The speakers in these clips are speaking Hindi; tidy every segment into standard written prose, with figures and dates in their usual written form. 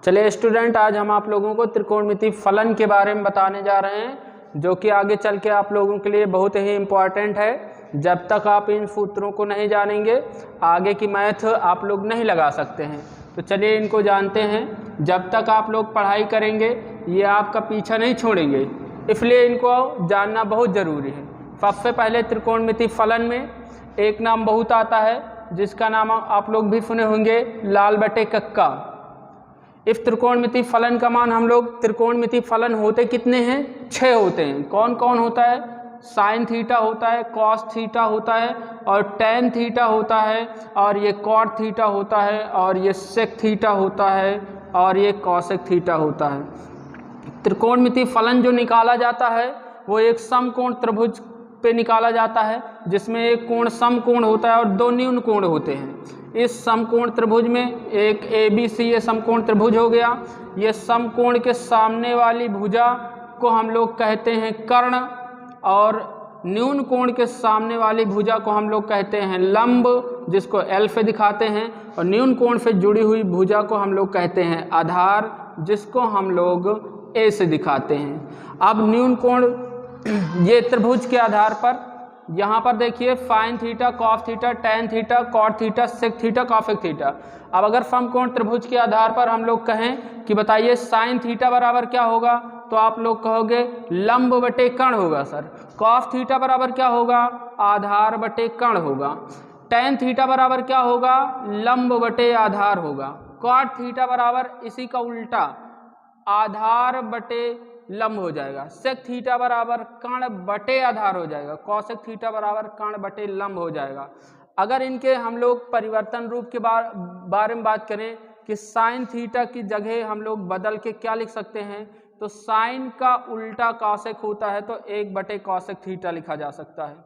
चलिए स्टूडेंट, आज हम आप लोगों को त्रिकोणमिति फलन के बारे में बताने जा रहे हैं, जो कि आगे चल के आप लोगों के लिए बहुत ही इम्पॉर्टेंट है। जब तक आप इन सूत्रों को नहीं जानेंगे, आगे की मैथ आप लोग नहीं लगा सकते हैं। तो चलिए इनको जानते हैं। जब तक आप लोग पढ़ाई करेंगे, ये आपका पीछा नहीं छोड़ेंगे, इसलिए इनको जानना बहुत ज़रूरी है। सबसे पहले त्रिकोणमिति फलन में एक नाम बहुत आता है, जिसका नाम आप लोग भी सुने होंगे, लाल बटे कक्का। इस त्रिकोणमिति फलन का मान हम लोग, त्रिकोणमिति फलन होते कितने हैं? 6 होते हैं। कौन कौन होता है? साइन थीटा होता है, कॉस थीटा होता है, और टेन थीटा होता है, और ये कॉट थीटा होता है, और ये सेक थीटा होता है, और ये कॉसेक थीटा होता है। त्रिकोणमिति फलन जो निकाला जाता है वो एक समकोण त्रिभुज पे निकाला जाता है, जिसमें एक कोण समकोण होता है और 2 न्यून कोण होते हैं। इस समकोण त्रिभुज में एक ABC ये समकोण त्रिभुज हो गया। ये समकोण के सामने वाली भुजा को हम लोग कहते हैं कर्ण, और न्यून कोण के सामने वाली भुजा को हम लोग कहते हैं लंब, जिसको L से दिखाते हैं, और न्यून कोण से जुड़ी हुई भुजा को हम लोग कहते हैं आधार, जिसको हम लोग A से दिखाते हैं। अब न्यून कोण ये त्रिभुज के आधार पर यहाँ पर देखिए sine theta, cos theta, tan theta, cot theta, sec theta, cosec theta. अब अगर समकोण त्रिभुज के आधार पर हम लोग कहें कि बताइए साइन थीटा बराबर क्या होगा, तो आप लोग कहोगे लंब बटे कर्ण होगा सर। कॉस थीटा बराबर क्या होगा? आधार बटे कर्ण होगा। टेन थीटा बराबर क्या होगा? लंब बटे आधार होगा। कॉट थीटा बराबर इसी का उल्टा, आधार बटे लंब हो जाएगा। सेक थीटा बराबर कर्ण बटे आधार हो जाएगा। कॉसेक थीटा बराबर कर्ण बटे लंब हो जाएगा। अगर इनके हम लोग परिवर्तन रूप के बारे में बात करें कि साइन थीटा की जगह हम लोग बदल के क्या लिख सकते हैं, तो साइन का उल्टा कॉसेक होता है तो 1 बटे कॉसेक थीटा लिखा जा सकता है।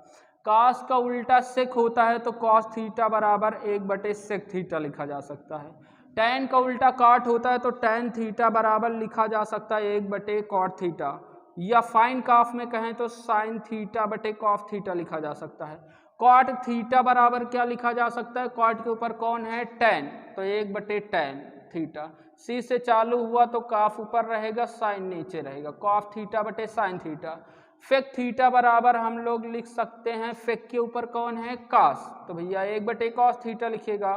कॉस का उल्टा सेक होता है तो कॉस थीटा बराबर 1 बटे सेक थीटा लिखा जा सकता है। टेन का उल्टा कॉट होता है तो टेन थीटा बराबर लिखा जा सकता है 1 बटे कॉट थीटा, या फाइन कॉस में कहें तो साइन थीटा बटे कॉस थीटा लिखा जा सकता है। कॉट थीटा बराबर क्या लिखा जा सकता है? कॉट के ऊपर कौन है? टेन, तो 1 बटे टेन थीटा। सी से चालू हुआ तो कॉस ऊपर रहेगा, साइन नीचे रहेगा। कॉस थीटा बटे साइन थीटा। सेक थीटा बराबर हम लोग लिख सकते हैं, सेक के ऊपर कौन है? कॉस, तो भैया 1 बटे कॉस थीटा लिखिएगा।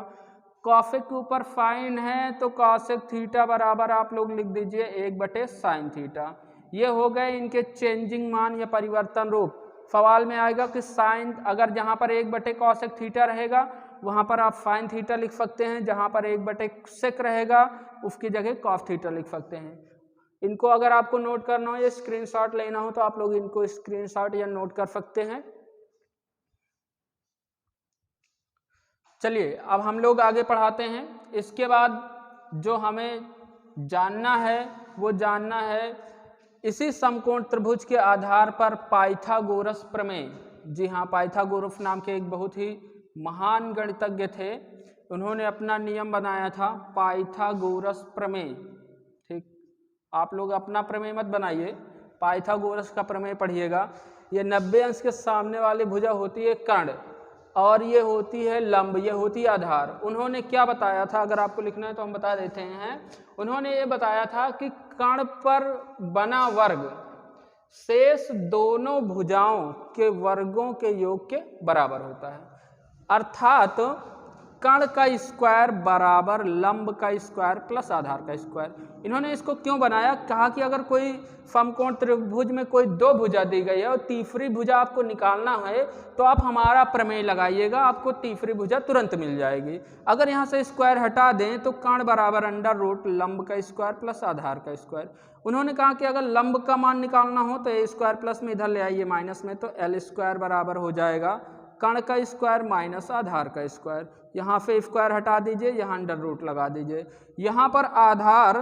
कॉसेक के ऊपर साइन है तो कॉसेक थीटा बराबर आप लोग लिख दीजिए 1 बटे साइन थीटा। ये हो गए इनके चेंजिंग मान या परिवर्तन रूप। सवाल में आएगा कि साइन, अगर जहाँ पर 1 बटे कॉसेक थीटा रहेगा वहाँ पर आप साइन थीटा लिख सकते हैं, जहाँ पर 1 बटे सेक रहेगा उसकी जगह कॉस थीटा लिख सकते हैं। इनको अगर आपको नोट करना हो या स्क्रीनशॉट लेना हो तो आप लोग इनको स्क्रीनशॉट या नोट कर सकते हैं। चलिए अब हम लोग आगे पढ़ाते हैं। इसके बाद जो हमें जानना है वो जानना है इसी समकोण त्रिभुज के आधार पर पाइथागोरस प्रमेय। जी हाँ, पाइथागोरस नाम के एक बहुत ही महान गणितज्ञ थे, उन्होंने अपना नियम बनाया था पाइथागोरस प्रमेय। ठीक, आप लोग अपना प्रमेय मत बनाइए, पाइथागोरस का प्रमेय पढ़िएगा। ये 90 अंश के सामने वाली भुजा होती है कर्ण, और ये होती है लंब, ये होती है आधार। उन्होंने क्या बताया था, अगर आपको लिखना है तो हम बता देते हैं। उन्होंने ये बताया था कि कर्ण पर बना वर्ग शेष दोनों भुजाओं के वर्गों के योग के बराबर होता है। अर्थात कर्ण का स्क्वायर बराबर लंब का स्क्वायर प्लस आधार का स्क्वायर। इन्होंने इसको क्यों बनाया? कहा कि अगर कोई समकोण त्रिभुज में कोई 2 भुजा दी गई है और तीसरी भुजा आपको निकालना है तो आप हमारा प्रमेय लगाइएगा, आपको तीसरी भुजा तुरंत मिल जाएगी। अगर यहाँ से स्क्वायर हटा दें तो कर्ण बराबर अंडर रूट लंब का स्क्वायर प्लस आधार का स्क्वायर। उन्होंने कहा कि अगर लंब का मान निकालना हो तो ए स्क्वायर प्लस में इधर ले आइए माइनस में, तो एल स्क्वायर बराबर हो जाएगा कर्ण का स्क्वायर माइनस आधार का स्क्वायर। यहाँ से स्क्वायर हटा दीजिए, यहाँ अंडर रूट लगा दीजिए। यहाँ पर आधार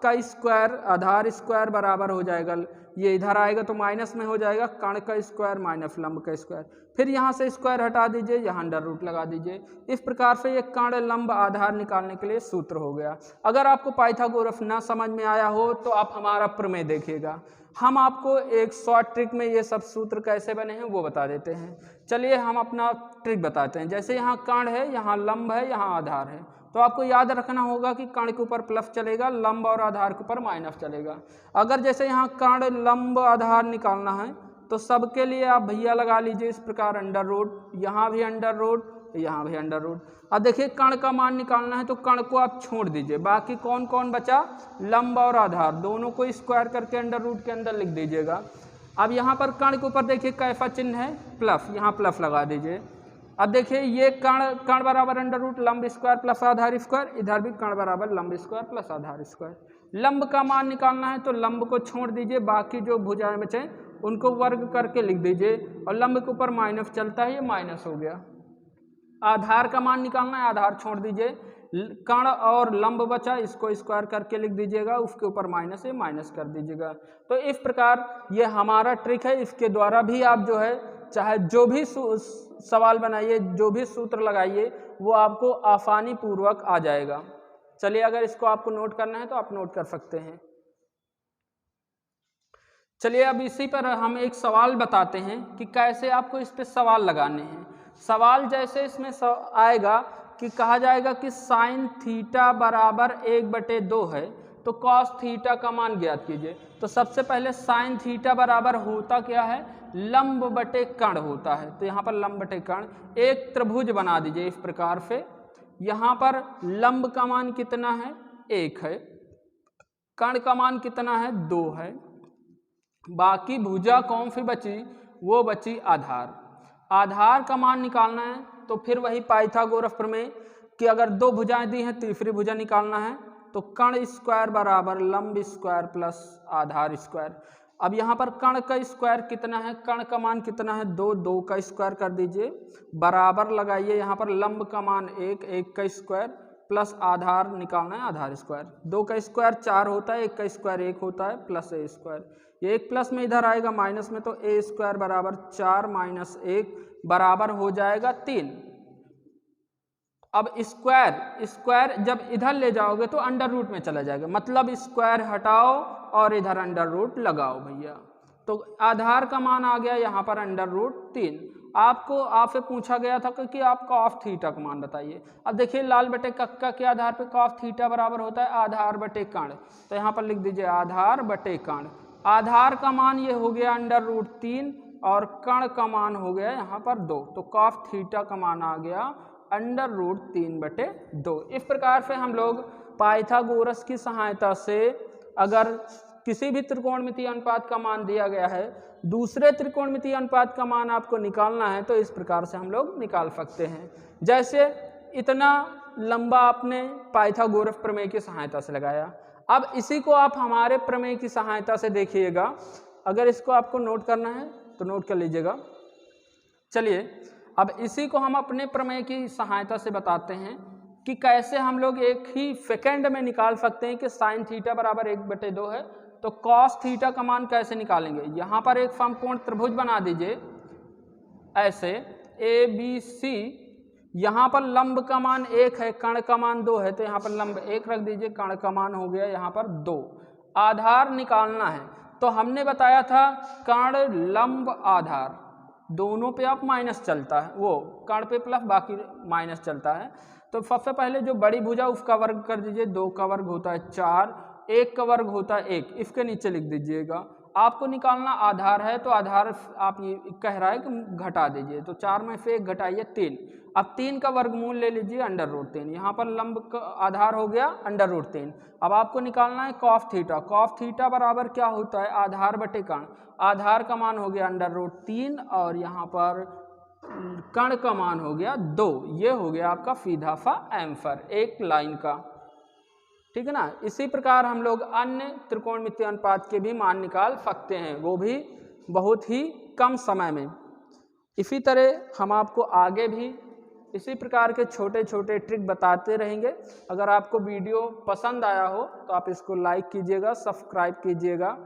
का स्क्वायर, आधार स्क्वायर बराबर हो जाएगा, ये इधर आएगा तो माइनस में हो जाएगा कर्ण का स्क्वायर माइनस लंब का स्क्वायर। फिर यहाँ से स्क्वायर हटा दीजिए, यहाँ अंडर रूट लगा दीजिए। इस प्रकार से ये कर्ण लंब आधार निकालने के लिए सूत्र हो गया। अगर आपको पाइथागोरस ना समझ में आया हो तो आप हमारा प्रमेय देखिएगा, हम आपको एक शॉर्ट ट्रिक में ये सब सूत्र कैसे बने हैं वो बता देते हैं। चलिए हम अपना ट्रिक बताते हैं। जैसे यहाँ कर्ण है, यहाँ लंब है, यहाँ आधार है, तो आपको याद रखना होगा कि कण के ऊपर प्लस चलेगा, लंब और आधार के ऊपर माइनस चलेगा। अगर जैसे यहाँ कण लंब आधार निकालना है तो सबके लिए आप भैया लगा लीजिए इस प्रकार अंडर रूट, यहाँ भी अंडर रूट, यहाँ भी अंडर रूट। अब देखिए कण का मान निकालना है तो कण को आप छोड़ दीजिए, बाकी कौन कौन बचा, लंब और आधार, दोनों को स्क्वायर करके अंडर रूट के अंदर लिख दीजिएगा। अब यहाँ पर कण के ऊपर देखिए कैफा चिन्ह है प्लस, यहाँ प्लस लगा दीजिए। अब देखिए ये कण बराबर अंडर रूट लंब स्क्वायर प्लस आधार स्क्वायर, इधर भी कण बराबर लंब स्क्वायर प्लस आधार स्क्वायर। लंब का मान निकालना है तो लंब को छोड़ दीजिए, बाकी जो भुजाएं बचे उनको वर्ग करके लिख दीजिए, और लंब के ऊपर माइनस चलता है, ये माइनस हो गया। आधार का मान निकालना है, आधार छोड़ दीजिए, कण और लंब बचा, इसको स्क्वायर करके लिख दीजिएगा, उसके ऊपर माइनस है, माइनस कर दीजिएगा। तो इस प्रकार ये हमारा ट्रिक है, इसके द्वारा भी आप जो है चाहे जो भी सवाल बनाइए, जो भी सूत्र लगाइए, वो आपको आसानी पूर्वक आ जाएगा। चलिए अगर इसको आपको नोट करना है तो आप नोट कर सकते हैं। चलिए अब इसी पर हम एक सवाल बताते हैं कि कैसे आपको इस पे सवाल लगाने हैं। सवाल जैसे इसमें आएगा कि कहा जाएगा कि साइन थीटा बराबर 1/2 है तो कॉस थीटा का मान ज्ञात कीजिए। तो सबसे पहले साइन थीटा बराबर होता क्या है, लंब बटे कण होता है। तो यहाँ पर लंब बटे कण, एक त्रिभुज बना दीजिए इस प्रकार से। यहाँ पर लंब का मान कितना है, 1 है, कण का मान कितना है, 2 है, बाकी भुजा कौन सी बची, वो बची आधार। आधार का मान निकालना है तो फिर वही पाइथागोरस प्रमेय कि अगर 2 भुजाएं दी हैं, तीसरी भुजा निकालना है तो कण स्क्वायर बराबर लंब स्क्वायर प्लस आधार स्क्वायर। अब यहाँ पर कण का स्क्वायर कितना है, कण का मान कितना है, 2, 2 का स्क्वायर कर दीजिए, बराबर लगाइए, यहाँ पर लंब का मान 1, 1 का स्क्वायर प्लस आधार निकालना है, आधार स्क्वायर। 2 का स्क्वायर 4 होता है, 1 का स्क्वायर 1 होता है, प्लस ए स्क्वायर। ये 1 प्लस में इधर आएगा माइनस में, तो ए स्क्वायर बराबर 4 माइनस 1 बराबर हो जाएगा 3। अब स्क्वायर जब इधर ले जाओगे तो अंडर रूट में चला जाएगा, मतलब स्क्वायर हटाओ और इधर अंडर रूट लगाओ भैया। तो आधार का मान आ गया यहाँ पर अंडर रूट 3। आपसे पूछा गया था कि आप कॉस थीटा का मान बताइए। अब देखिए लाल बटे कक्का के आधार पे कॉस थीटा बराबर होता है आधार बटे कण, तो यहाँ पर लिख दीजिए आधार बटे कण। आधार का मान ये हो गया अंडर रूट 3 और कण का मान हो गया यहाँ पर 2, तो कॉस थीटा का मान आ गया अंडर रूट 3/2। इस प्रकार से हम लोग पाइथागोरस की सहायता से अगर किसी भी त्रिकोणमितीय अनुपात का मान दिया गया है, दूसरे त्रिकोणमितीय अनुपात का मान आपको निकालना है, तो इस प्रकार से हम लोग निकाल सकते हैं। जैसे इतना लंबा आपने पाइथागोरस प्रमेय की सहायता से लगाया, अब इसी को आप हमारे प्रमेय की सहायता से देखिएगा। अगर इसको आपको नोट करना है तो नोट कर लीजिएगा। चलिए अब इसी को हम अपने प्रमेय की सहायता से बताते हैं कि कैसे हम लोग एक ही सेकंड में निकाल सकते हैं कि साइन थीटा बराबर 1/2 है, तो कॉस थीटा का मान कैसे निकालेंगे। यहाँ पर एक समकोण त्रिभुज बना दीजिए ऐसे ABC, यहाँ पर लंब का मान 1 है, कण का मान 2 है, तो यहाँ पर लंब 1 रख दीजिए, कण का मान हो गया यहाँ पर 2। आधार निकालना है तो हमने बताया था कण लंब आधार दोनों पे आप माइनस चलता है, वो कण पे प्लस बाकी माइनस चलता है। तो सबसे पहले जो बड़ी भुजा उसका वर्ग कर दीजिए, 2 का वर्ग होता है 4, 1 का वर्ग होता है 1, इसके नीचे लिख दीजिएगा। आपको निकालना आधार है तो आधार आप ये कह रहा है कि घटा दीजिए, तो 4 में से 1 घटाइए 3। अब 3 का वर्गमूल ले लीजिए अंडर रूट 3, यहाँ पर लंब का आधार हो गया अंडर रूट 3। अब आपको निकालना है कॉस थीटा। कॉस थीटा बराबर क्या होता है, आधार बटे कण। आधार का मान हो गया अंडर रूट 3 और यहाँ पर कण का मान हो गया 2। ये हो गया आपका सीधा सा आंसर एक लाइन का, ठीक है ना। इसी प्रकार हम लोग अन्य त्रिकोणमितीय अनुपात के भी मान निकाल सकते हैं, वो भी बहुत ही कम समय में। इसी तरह हम आपको आगे भी इसी प्रकार के छोटे छोटे ट्रिक बताते रहेंगे। अगर आपको वीडियो पसंद आया हो तो आप इसको लाइक कीजिएगा, सब्सक्राइब कीजिएगा।